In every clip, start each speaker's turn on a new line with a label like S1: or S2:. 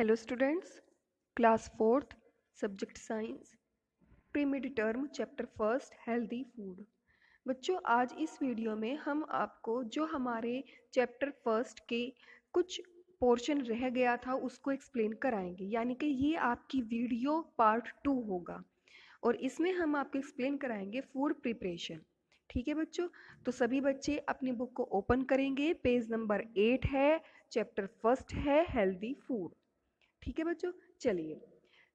S1: Hello students, class fourth, subject science, pre mid term, chapter first, healthy food. बच्चों, आज इस video में हम आपको जो हमारे चैप्टर फर्स्ट के कुछ पोर्शन रह गया था उसको एक्सप्लेन कराएंगे, यानी कि ये आपकी वीडियो पार्ट 2 होगा और इसमें हम आपको एक्सप्लेन कराएंगे फूड प्रिपरेशन। ठीक है बच्चों, तो सभी बच्चे अपनी बुक को ओपन करेंगे। पेज नंबर 8 है, चैप्टर फर्स्ट है हेल्दी फूड। ठीक है बच्चों, चलिए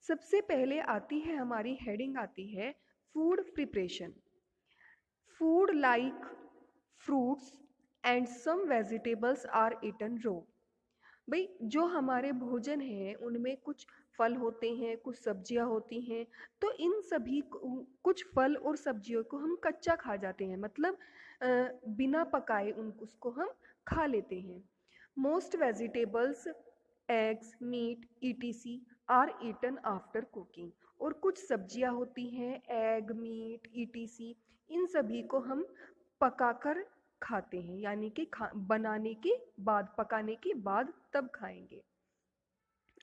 S1: सबसे पहले आती है हमारी हेडिंग आती है food preparation. Food like fruits and some vegetables are eaten raw. भाई, जो हमारे भोजन है उनमें कुछ फल होते हैं, कुछ सब्जियां होती हैं, तो इन सभी कुछ फल और सब्जियों को हम कच्चा खा जाते हैं, मतलब बिना पकाए उसको हम खा लेते हैं। Most vegetables, eggs, meat ETC are eaten after cooking. और कुछ सब्जियां होती हैं, एग, मीट ईटीसी, इन सभी को हम पकाकर खाते हैं, यानी कि बनाने के बाद, पकाने के बाद तब खाएंगे।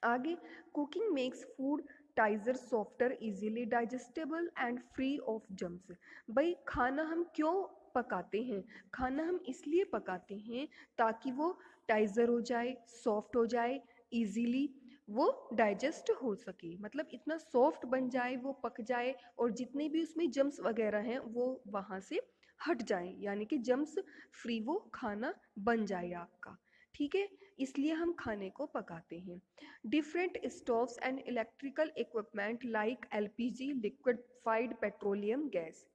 S1: आगे, cooking makes food Taisor softer, easily digestible and free of germs. भाई, खाना हम क्यों पकाते हैं? खाना हम इसलिए पकाते हैं ताकि वो टाइजर हो जाए, सॉफ्ट हो जाए, इजीली वो डाइजेस्ट हो सके, मतलब इतना सॉफ्ट बन जाए, वो पक जाए और जितने भी उसमें जम्स वगैरह हैं वो वहाँ से हट जाए, यानी कि जम्स फ्री वो खाना बन जाए आपका। ठीक है, इसलिए हम खाने को पकाते हैं। Different stoves and electrical equipment like LPG, liquefied petroleum gas,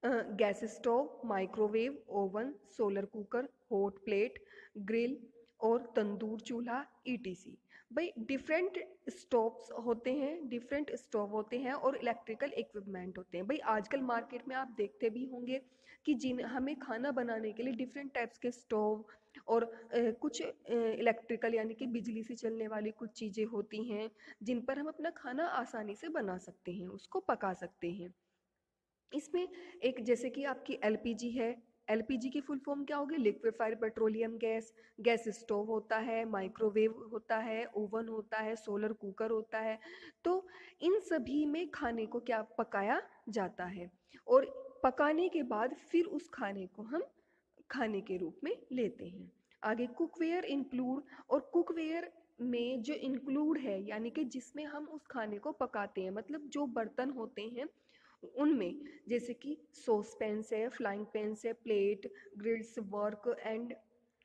S1: gas stove, microwave oven, solar cooker, hot plate, grill और तंदूर चूल्हा ईटीसी। भाई, डिफरेंट स्टोव्स होते हैं, डिफरेंट स्टोव होते हैं और इलेक्ट्रिकल इक्विपमेंट होते हैं। भाई, आजकल मार्केट में आप देखते भी होंगे कि जिन हमें खाना बनाने के लिए डिफरेंट टाइप्स के स्टोव और कुछ इलेक्ट्रिकल यानी कि बिजली से चलने वाली कुछ चीज़ें होती हैं जिन पर हम अपना खाना आसानी से बना सकते हैं, उसको पका सकते हैं। इसमें एक जैसे कि आपकी एलपीजी है, एलपीजी की फुल फॉर्म क्या होगी? Liquefied petroleum gas. Gas stove होता है, माइक्रोवेव होता है, ओवन होता है, सोलर कुकर होता है। तो इन सभी में खाने को क्या पकाया जाता है और पकाने के बाद फिर उस खाने को हम खाने के रूप में लेते हैं। आगे, कुकवेयर इंक्लूड, और कुकवेयर में जो इंक्लूड है यानी कि जिसमें हम उस खाने को पकाते हैं, मतलब जो बर्तन होते हैं उनमें जैसे कि सॉस पैन्स है, फ्लाइंग पैन्स है, plate, grills,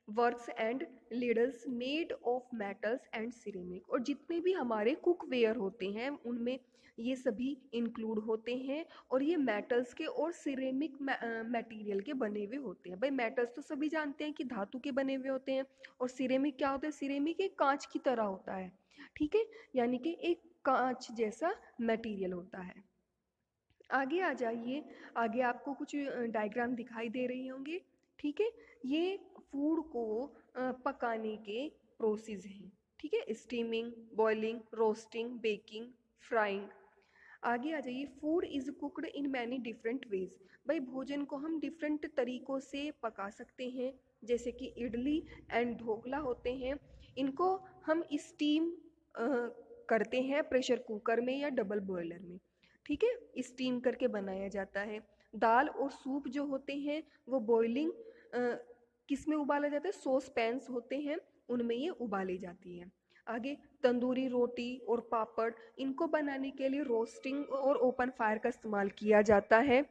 S1: woks and leaders made of metals and ceramic. और जितने भी हमारे कुकवेयर होते हैं उनमें ये सभी इंक्लूड होते हैं और ये मेटल्स के और सिरेमिक मटेरियल के बने हुए होते हैं। भाई, मेटल्स तो सभी जानते हैं कि धातु के बने हुए होते हैं और सिरेमिक क्या होता है? सिरेमिक एक कांच की तरह होता है। ठीक है, यानी कि एक कांच जैसा मटेरियल होता है। आगे आ जाइए, आगे आपको कुछ डायग्राम दिखाई दे रही होंगे। ठीक है, ये फूड को पकाने के प्रोसेस हैं। ठीक है, steaming, boiling, roasting, baking, frying. आगे आ जाइए, food is cooked in many different ways. भाई, भोजन को हम डिफरेंट तरीकों से पका सकते हैं, जैसे कि इडली एंड ढोकला होते हैं, इनको हम स्टीम करते हैं प्रेशर कुकर में या डबल बॉयलर में। ठीक है, स्टीम करके बनाया जाता है। दाल और सूप जो होते हैं वो बॉइलिंग किस में उबाला जाता है? सॉस पैन्स होते हैं उनमें ये उबाली जाती है। आगे, तंदूरी रोटी और पापड़, इनको बनाने के लिए रोस्टिंग और ओपन फायर का इस्तेमाल किया जाता है।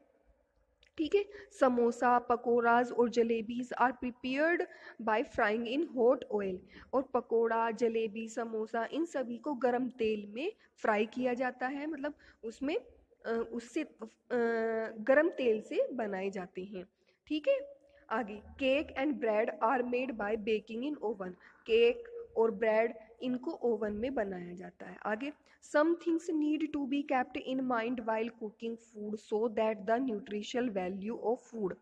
S1: ठीक है, समोसा, पकोड़ाज और jalebis are prepared by frying in hot oil. और पकोड़ा, जलेबी, समोसा, इन सभी को गरम तेल में फ्राई किया जाता है, मतलब उसमें उससे गरम तेल से बनाए जाते हैं। ठीक है, आगे, cake and bread are made by baking in oven. Cake और ब्रेड इनको ओवन में बनाया जाता है। आगे, some things need to be kept in mind while cooking food so that the nutritional value of food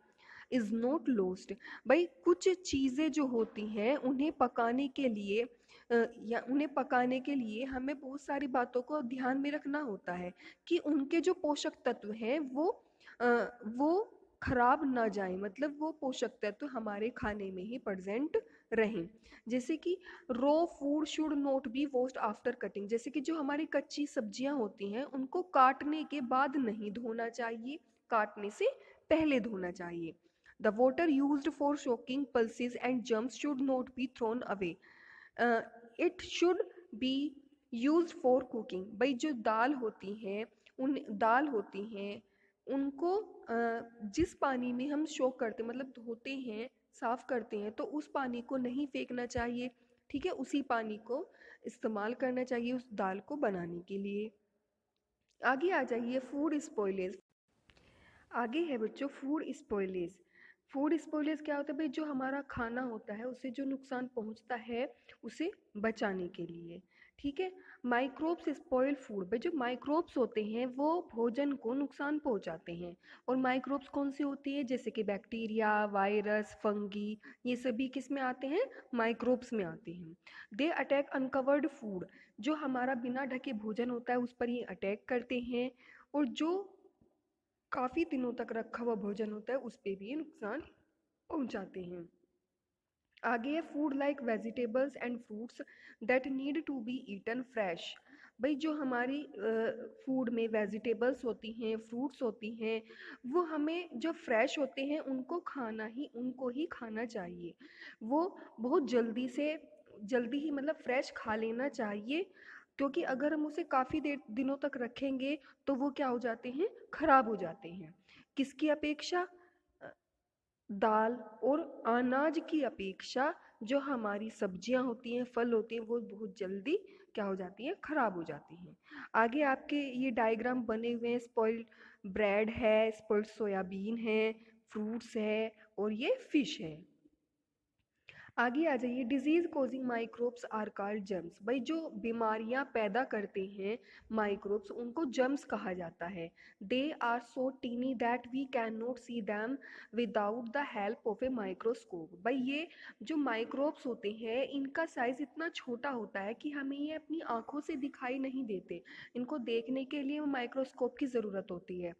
S1: is not lost. भाई, कुछ चीज़ें जो होती हैं उन्हें पकाने के लिए या उन्हें पकाने के लिए हमें बहुत सारी बातों को ध्यान में रखना होता है कि उनके जो पोषक तत्व हैं वो खराब ना जाए, मतलब वो पोषक तत्व हमारे खाने में ही प्रेजेंट रहें। जैसे कि raw food should not be washed after cutting, जैसे कि जो हमारी कच्ची सब्जियां होती हैं उनको काटने के बाद नहीं धोना चाहिए, काटने से पहले धोना चाहिए। The water used for soaking pulses and germs should not be thrown away, it should be used for cooking. भाई जो दाल होती हैं उनको जिस पानी में हम सोक करते मतलब धोते हैं, साफ करते हैं, तो उस पानी को नहीं फेंकना चाहिए, ठीक है, उसी पानी को इस्तेमाल करना चाहिए उस दाल को बनाने के लिए। आगे आ जाइए फूड स्पॉइलेज। आगे है बच्चों फूड स्पॉइलेज। फूड स्पॉइलेज क्या होता है भाई, जो हमारा खाना होता है उसे जो नुकसान पहुंचता है उसे बचाने के लिए, ठीक है। माइक्रोब्स स्पॉइल फूड, भाई जो माइक्रोब्स होते हैं वो भोजन को नुकसान पहुंचाते हैं। और माइक्रोब्स कौन सी होती है, जैसे कि बैक्टीरिया, वायरस, फंगी, ये सभी किस में आते हैं, माइक्रोब्स में आते हैं। दे अटैक अनकवर्ड फूड, जो हमारा बिना ढके भोजन होता है उस पर ये अटैक करते हैं। और जो काफ़ी दिनों तक रखा हुआ भोजन होता है उस पर भी ये नुकसान पहुंचाते हैं। आगे है food like vegetables and fruits that need to be eaten fresh. भाई जो हमारी फूड में वेजिटेबल्स होती हैं, फ्रूट्स होती हैं, वो हमें जो फ्रेश होते हैं उनको ही खाना चाहिए। वो बहुत जल्दी ही मतलब फ्रेश खा लेना चाहिए, क्योंकि अगर हम उसे काफ़ी देर दिनों तक रखेंगे तो वो क्या हो जाते हैं, खराब हो जाते हैं। किसकी अपेक्षा, दाल और अनाज की अपेक्षा जो हमारी सब्जियां होती हैं, फल होते हैं, वो बहुत जल्दी क्या हो जाती हैं, खराब हो जाती हैं। आगे आपके ये डायग्राम बने हुए हैं, स्पॉइल्ड ब्रेड है, स्पॉइल्ड सोयाबीन है, फ्रूट्स है और ये फिश है। आगे आ जाइए, disease causing microbes are called germs. भाई जो बीमारियां पैदा करते हैं माइक्रोब्स उनको जर्म्स कहा जाता है। They are so tiny that we can not see them without the help of a microscope. भाई ये जो माइक्रोब्स होते हैं इनका साइज इतना छोटा होता है कि हमें ये अपनी आंखों से दिखाई नहीं देते, इनको देखने के लिए माइक्रोस्कोप की ज़रूरत होती है।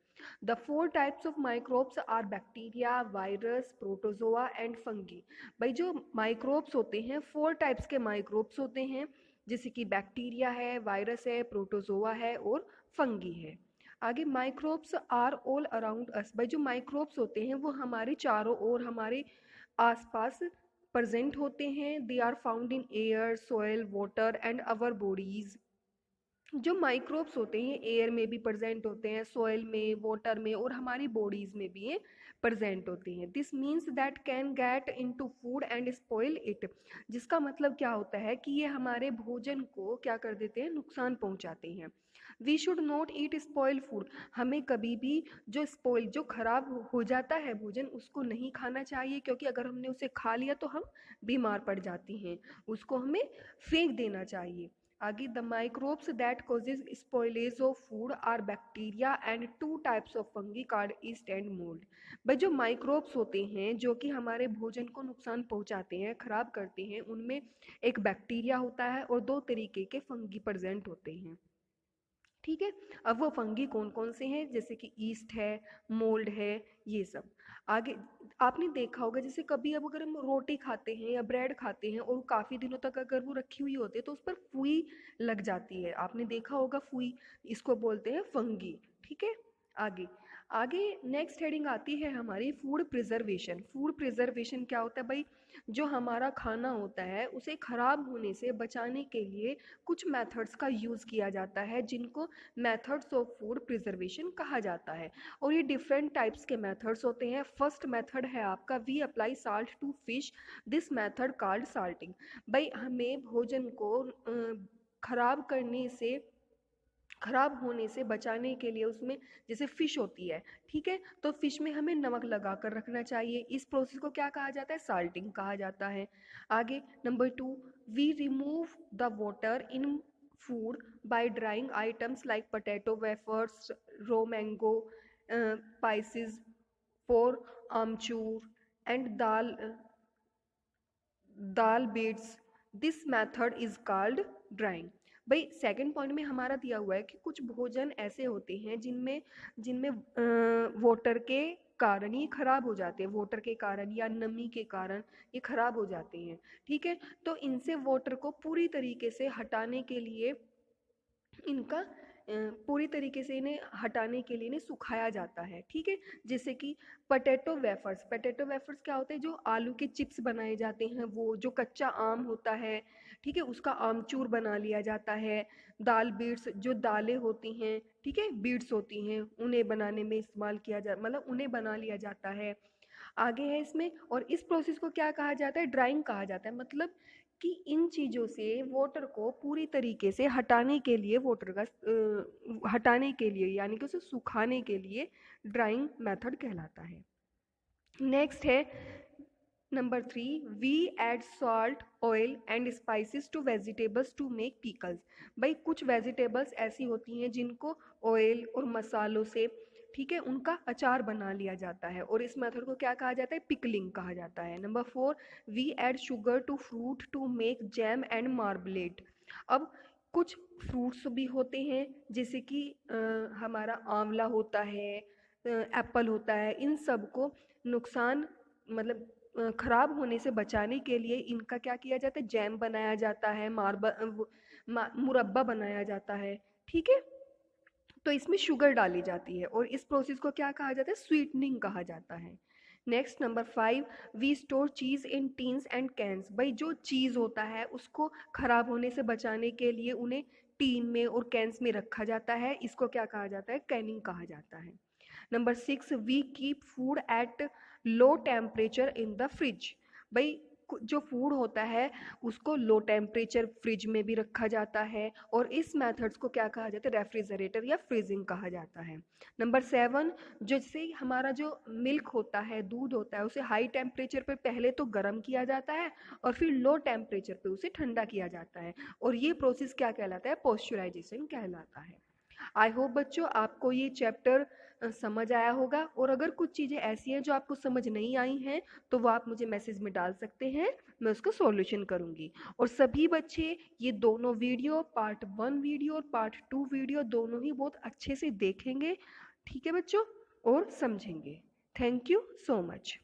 S1: The four types of microbes are bacteria, virus, protozoa and fungi। भाई जो माइक्रोब्स होते हैं 4 टाइप्स के माइक्रोब्स होते हैं, जैसे कि बैक्टीरिया है, वायरस है, प्रोटोजोआ है और फंगी है। आगे microbes are all around us. भाई जो माइक्रोब्स होते हैं वो हमारे चारों ओर, हमारे आसपास प्रेजेंट होते हैं। They are found in air, soil, water and our bodies. जो माइक्रोब्स होते हैं एयर में भी प्रेजेंट होते हैं, सॉइल में, वाटर में और हमारी बॉडीज में भी ये प्रेजेंट होते हैं। This means that can get into food and spoil it. जिसका मतलब क्या होता है कि ये हमारे भोजन को क्या कर देते हैं, नुकसान पहुंचाते हैं। We should not eat spoil food. हमें कभी भी जो खराब हो जाता है भोजन उसको नहीं खाना चाहिए, क्योंकि अगर हमने उसे खा लिया तो हम बीमार पड़ जाते हैं, उसको हमें फेंक देना चाहिए। आगे the microbes that causes spoilage of food are bacteria and 2 types of fungi called yeast and mould. भाई जो माइक्रोब्स होते हैं जो कि हमारे भोजन को नुकसान पहुंचाते हैं, खराब करते हैं, उनमें एक बैक्टीरिया होता है और 2 तरीके के फंगी प्रेजेंट होते हैं, ठीक है। अब वो फंगी कौन कौन से हैं, जैसे कि ईस्ट है, मोल्ड है, ये सब। आगे आपने देखा होगा जैसे कभी अब अगर हम रोटी खाते हैं या ब्रेड खाते हैं और काफ़ी दिनों तक अगर वो रखी हुई होती है तो उस पर फुई लग जाती है, आपने देखा होगा फुई, इसको बोलते हैं फंगी, ठीक है। आगे आगे नेक्स्ट हेडिंग आती है हमारी फूड प्रिजर्वेशन। फूड प्रिजर्वेशन क्या होता है भाई, जो हमारा खाना होता है उसे खराब होने से बचाने के लिए कुछ मेथड्स का यूज़ किया जाता है, जिनको मेथड्स ऑफ फूड प्रिजर्वेशन कहा जाता है। और ये डिफरेंट टाइप्स के मेथड्स होते हैं। फर्स्ट मेथड है आपका we apply salt to fish, this method called salting. भाई हमें भोजन को खराब करने से, खराब होने से बचाने के लिए उसमें जैसे फिश होती है, ठीक है, तो फिश में हमें नमक लगा कर रखना चाहिए। इस प्रोसेस को क्या कहा जाता है, साल्टिंग कहा जाता है। आगे number 2, we remove the water in food by drying items like potato wafers, raw mango, spices for amchur and dal beads, this method is called drying. भाई सेकंड पॉइंट में हमारा दिया हुआ है कि कुछ भोजन ऐसे होते हैं जिनमें जिनमें वाटर के कारण ये खराब हो जाते हैं, वाटर के कारण या नमी के कारण ये खराब हो जाते हैं। ठीक है, तो इनसे वाटर को पूरी तरीके से हटाने के लिए इनका पूरी तरीके से इन्हें हटाने के लिए इन्हें सुखाया जाता है। ठीक है, जैसे कि पोटैटो वेफर्स क्या होते हैं, जो आलू के चिप्स बनाए जाते हैं, वो जो कच्चा आम होता है, ठीक है, उसका आमचूर बना लिया जाता है। दाल बीट्स, जो दालें होती हैं, ठीक है, बीट्स होती हैं, उन्हें बनाने में इस्तेमाल किया जा मतलब उन्हें बना लिया जाता है। आगे है इसमें, और इस प्रोसेस को क्या कहा जाता है, ड्राइंग कहा जाता है। मतलब कि इन चीज़ों से वाटर को पूरी तरीके से हटाने के लिए, हटाने के लिए यानी कि उसे सुखाने के लिए ड्राइंग मेथड कहलाता है। नेक्स्ट है number 3, we add salt, oil and spices to vegetables to make pickles. भाई कुछ वेजिटेबल्स ऐसी होती हैं जिनको ऑयल और मसालों से, ठीक है, उनका अचार बना लिया जाता है, और इस मेथड को क्या कहा जाता है, पिकलिंग कहा जाता है। Number 4, we add sugar to fruit to make jam and marmalade. अब कुछ फ्रूट्स भी होते हैं, जैसे कि हमारा आंवला होता है, एप्पल होता है, इन सब को नुकसान मतलब खराब होने से बचाने के लिए इनका क्या किया जाता है, जैम बनाया जाता है, मुरब्बा बनाया जाता है। ठीक है, तो इसमें शुगर डाली जाती है, और इस प्रोसेस को क्या कहा जाता है, स्वीटनिंग कहा जाता है। नेक्स्ट नंबर 5, वी स्टोर चीज़ इन टीन्स एंड कैंस। भाई जो चीज़ होता है उसको खराब होने से बचाने के लिए उन्हें टीन में और कैंस में रखा जाता है, इसको क्या कहा जाता है, कैनिंग कहा जाता है। Number 6, we keep food at low temperature in the fridge. भाई जो फूड होता है उसको लो टेम्परेचर फ्रिज में भी रखा जाता है, और इस मेथड्स को क्या कहा जाता है, रेफ्रिजरेटर या फ्रीजिंग कहा जाता है। नंबर 7, जैसे हमारा जो मिल्क होता है, दूध होता है, उसे हाई टेम्परेचर पे पहले तो गर्म किया जाता है और फिर लो टेम्परेचर पे उसे ठंडा किया जाता है, और ये प्रोसेस क्या कहलाता है, पॉस्चराइजेशन कहलाता है। आई होप बच्चों आपको ये चैप्टर समझ आया होगा, और अगर कुछ चीज़ें ऐसी हैं जो आपको समझ नहीं आई हैं तो वो आप मुझे मैसेज में डाल सकते हैं, मैं उसका सॉल्यूशन करूँगी। और सभी बच्चे ये दोनों वीडियो, पार्ट 1 वीडियो और पार्ट 2 वीडियो दोनों ही बहुत अच्छे से देखेंगे, ठीक है बच्चों, और समझेंगे। Thank you so much.